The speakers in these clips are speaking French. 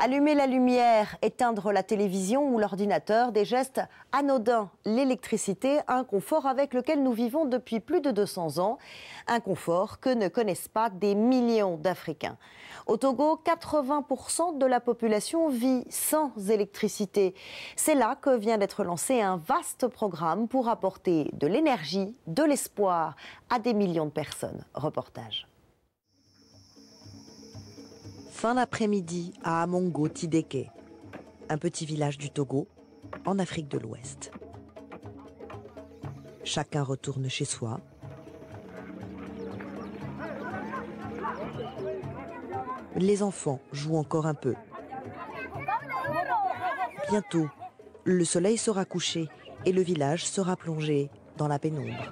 Allumer la lumière, éteindre la télévision ou l'ordinateur, des gestes anodins. L'électricité, un confort avec lequel nous vivons depuis plus de 200 ans. Un confort que ne connaissent pas des millions d'Africains. Au Togo, 80% de la population vit sans électricité. C'est là que vient d'être lancé un vaste programme pour apporter de l'énergie, de l'espoir à des millions de personnes. Reportage. Fin d'après-midi à Amongo Tideke, un petit village du Togo, en Afrique de l'Ouest. Chacun retourne chez soi. Les enfants jouent encore un peu. Bientôt, le soleil sera couché et le village sera plongé dans la pénombre.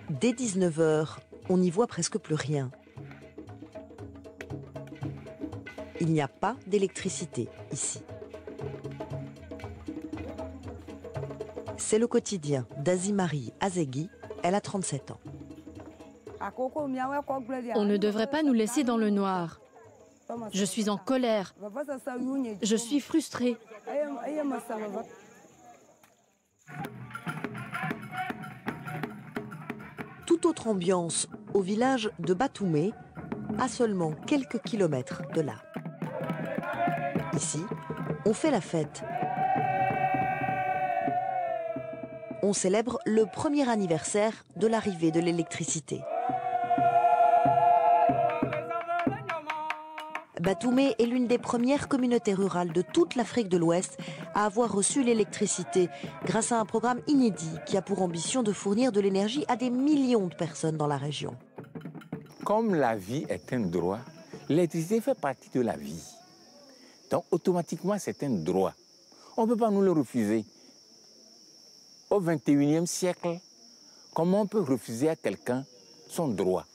Dès 19h, on n'y voit presque plus rien. Il n'y a pas d'électricité ici. C'est le quotidien d'Azimari Azegui, elle a 37 ans. On ne devrait pas nous laisser dans le noir. Je suis en colère. Je suis frustrée. Toute autre ambiance au village de Batoumé, à seulement quelques kilomètres de là. Ici, on fait la fête. On célèbre le premier anniversaire de l'arrivée de l'électricité. Batoumé est l'une des premières communautés rurales de toute l'Afrique de l'Ouest à avoir reçu l'électricité grâce à un programme inédit qui a pour ambition de fournir de l'énergie à des millions de personnes dans la région. Comme la vie est un droit, l'électricité fait partie de la vie. Donc automatiquement c'est un droit. On ne peut pas nous le refuser. Au XXIe siècle, comment on peut refuser à quelqu'un son droit?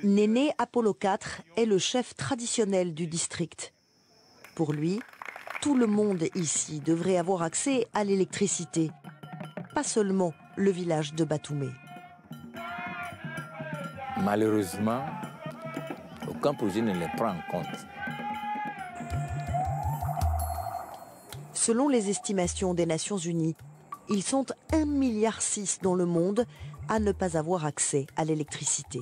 Néné Apollo IV est le chef traditionnel du district. Pour lui, tout le monde ici devrait avoir accès à l'électricité, pas seulement le village de Batoumé. Malheureusement, aucun projet ne les prend en compte. Selon les estimations des Nations Unies, ils sont 1,6 milliard dans le monde à ne pas avoir accès à l'électricité.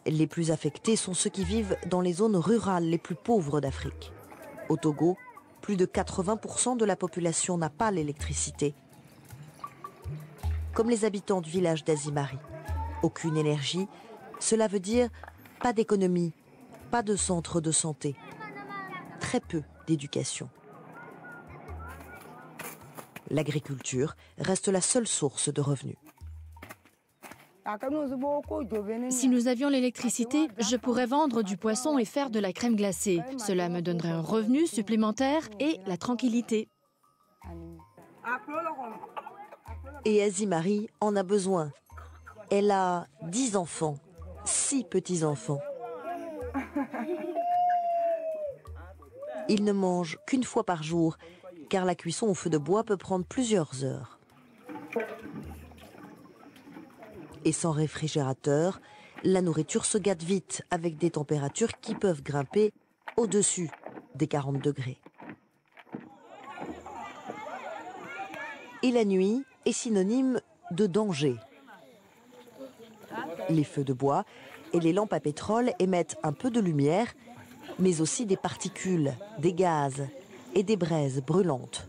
Les plus affectés sont ceux qui vivent dans les zones rurales les plus pauvres d'Afrique. Au Togo, plus de 80% de la population n'a pas l'électricité. Comme les habitants du village d'Azimari. Aucune énergie, cela veut dire pas d'économie, pas de centre de santé, très peu d'éducation. L'agriculture reste la seule source de revenus. Si nous avions l'électricité, je pourrais vendre du poisson et faire de la crème glacée. Cela me donnerait un revenu supplémentaire et la tranquillité. Et Azimari en a besoin. Elle a 10 enfants, 6 petits-enfants. Ils ne mangent qu'une fois par jour, car la cuisson au feu de bois peut prendre plusieurs heures. Et sans réfrigérateur, la nourriture se gâte vite avec des températures qui peuvent grimper au-dessus des 40 degrés. Et la nuit est synonyme de danger. Les feux de bois et les lampes à pétrole émettent un peu de lumière, mais aussi des particules, des gaz et des braises brûlantes.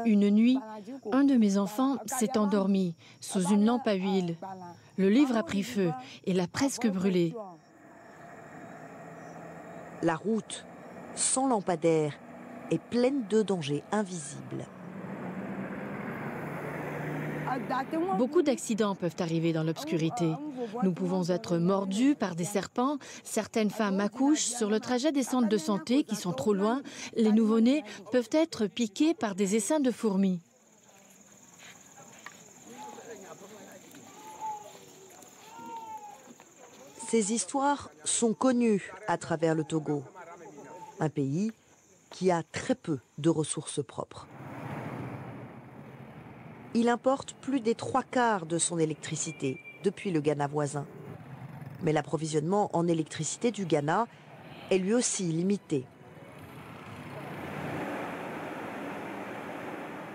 Une nuit, un de mes enfants s'est endormi sous une lampe à huile. Le livre a pris feu et l'a presque brûlé. La route, sans lampadaire, est pleine de dangers invisibles. Beaucoup d'accidents peuvent arriver dans l'obscurité. Nous pouvons être mordus par des serpents. Certaines femmes accouchent sur le trajet des centres de santé qui sont trop loin. Les nouveau-nés peuvent être piqués par des essaims de fourmis. Ces histoires sont connues à travers le Togo, un pays qui a très peu de ressources propres. il importe plus des 3/4 de son électricité depuis le Ghana voisin. Mais l'approvisionnement en électricité du Ghana est lui aussi limité.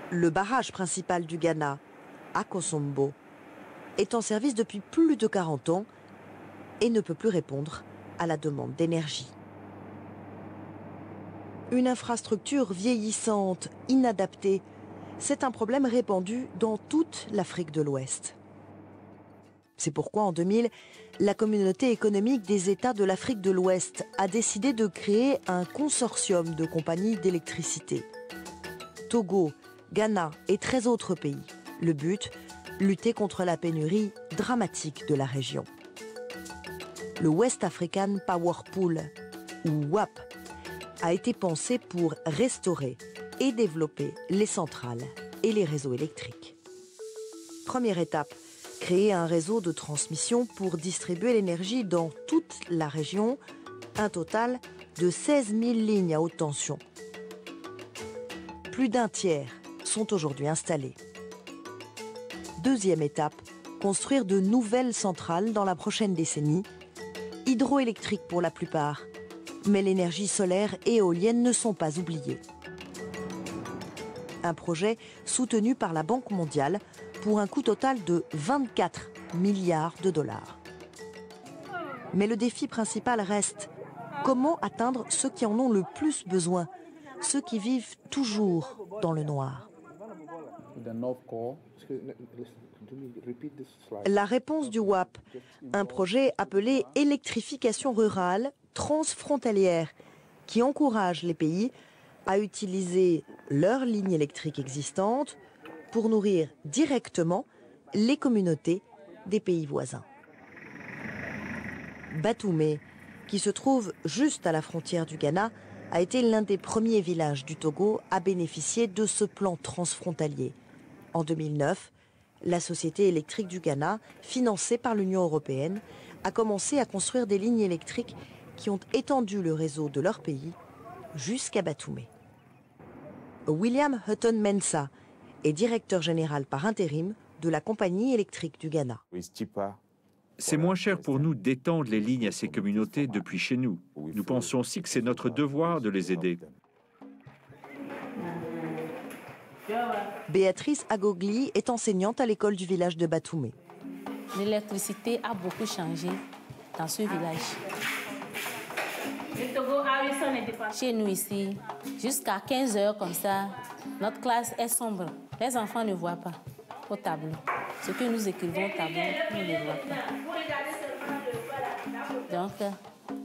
Le barrage principal du Ghana, Akosombo, est en service depuis plus de 40 ans et ne peut plus répondre à la demande d'énergie. Une infrastructure vieillissante, inadaptée, c'est un problème répandu dans toute l'Afrique de l'Ouest. C'est pourquoi en 2000, la communauté économique des États de l'Afrique de l'Ouest a décidé de créer un consortium de compagnies d'électricité. Togo, Ghana et 13 autres pays. Le but, lutter contre la pénurie dramatique de la région. Le West African Power Pool, ou WAP, a été pensé pour restaurer et développer les centrales et les réseaux électriques. Première étape, créer un réseau de transmission pour distribuer l'énergie dans toute la région, un total de 16 000 lignes à haute tension. Plus d'un tiers sont aujourd'hui installés. Deuxième étape, construire de nouvelles centrales dans la prochaine décennie, hydroélectriques pour la plupart, mais l'énergie solaire et éolienne ne sont pas oubliées. Un projet soutenu par la Banque mondiale pour un coût total de 24 milliards de dollars. Mais le défi principal reste: comment atteindre ceux qui en ont le plus besoin, ceux qui vivent toujours dans le noir? La réponse du WAP, un projet appelé électrification rurale transfrontalière, qui encourage les pays à utiliser leurs lignes électriques existantes pour nourrir directement les communautés des pays voisins. Batoumé, qui se trouve juste à la frontière du Ghana, a été l'un des premiers villages du Togo à bénéficier de ce plan transfrontalier. En 2009, la Société électrique du Ghana, financée par l'Union européenne, a commencé à construire des lignes électriques qui ont étendu le réseau de leur pays jusqu'à Batoumé. William Hutton Mensah est directeur général par intérim de la compagnie électrique du Ghana. C'est moins cher pour nous d'étendre les lignes à ces communautés depuis chez nous. Nous pensons aussi que c'est notre devoir de les aider. Béatrice Agogli est enseignante à l'école du village de Batoumé. L'électricité a beaucoup changé dans ce village. Chez nous ici, jusqu'à 15 heures comme ça, notre classe est sombre. Les enfants ne voient pas au tableau. Ce que nous écrivons au tableau, nous ne le voyons pas. Donc,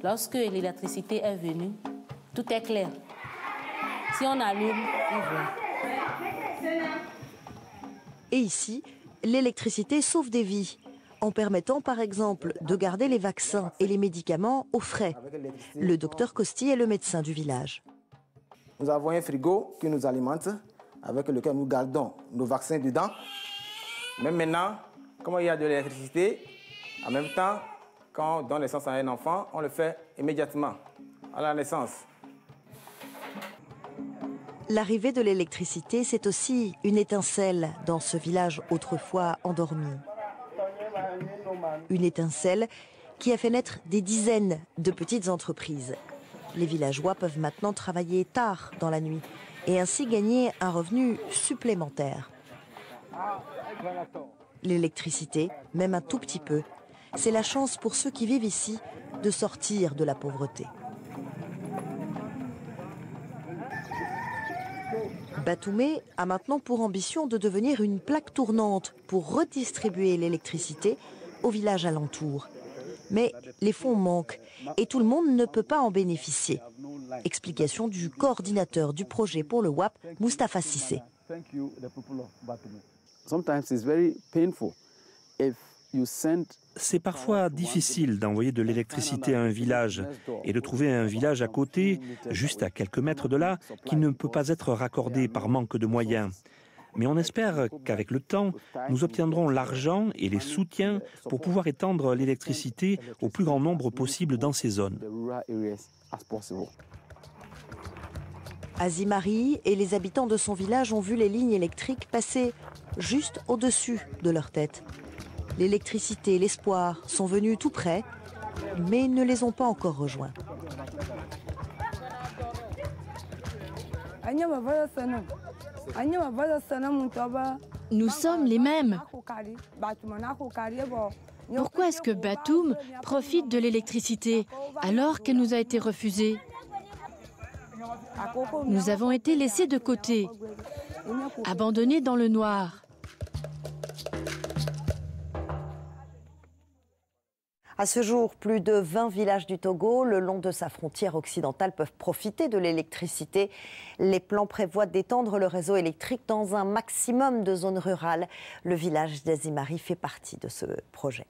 lorsque l'électricité est venue, tout est clair. Si on allume, on voit. Et ici, l'électricité sauve des vies, en permettant par exemple de garder les vaccins et les médicaments au frais. Le docteur Costi est le médecin du village. Nous avons un frigo qui nous alimente, avec lequel nous gardons nos vaccins dedans. Même maintenant, comme il y a de l'électricité, en même temps, quand on donne naissance à un enfant, on le fait immédiatement, à la naissance. L'arrivée de l'électricité, c'est aussi une étincelle dans ce village autrefois endormi. Une étincelle qui a fait naître des dizaines de petites entreprises. Les villageois peuvent maintenant travailler tard dans la nuit et ainsi gagner un revenu supplémentaire. L'électricité, même un tout petit peu, c'est la chance pour ceux qui vivent ici de sortir de la pauvreté. Batoumé a maintenant pour ambition de devenir une plaque tournante pour redistribuer l'électricité aux villages alentours. Mais les fonds manquent et tout le monde ne peut pas en bénéficier. Explication du coordinateur du projet pour le WAP, Moustapha Sissé. C'est parfois difficile d'envoyer de l'électricité à un village et de trouver un village à côté, juste à quelques mètres de là, qui ne peut pas être raccordé par manque de moyens. Mais on espère qu'avec le temps, nous obtiendrons l'argent et les soutiens pour pouvoir étendre l'électricité au plus grand nombre possible dans ces zones. Azimari et les habitants de son village ont vu les lignes électriques passer juste au-dessus de leur tête. L'électricité et l'espoir sont venus tout près, mais ils ne les ont pas encore rejoints. Nous sommes les mêmes. Pourquoi est-ce que Batoum profite de l'électricité alors qu'elle nous a été refusée? Nous avons été laissés de côté, abandonnés dans le noir. À ce jour, plus de 20 villages du Togo, le long de sa frontière occidentale, peuvent profiter de l'électricité. Les plans prévoient d'étendre le réseau électrique dans un maximum de zones rurales. Le village d'Azimari fait partie de ce projet.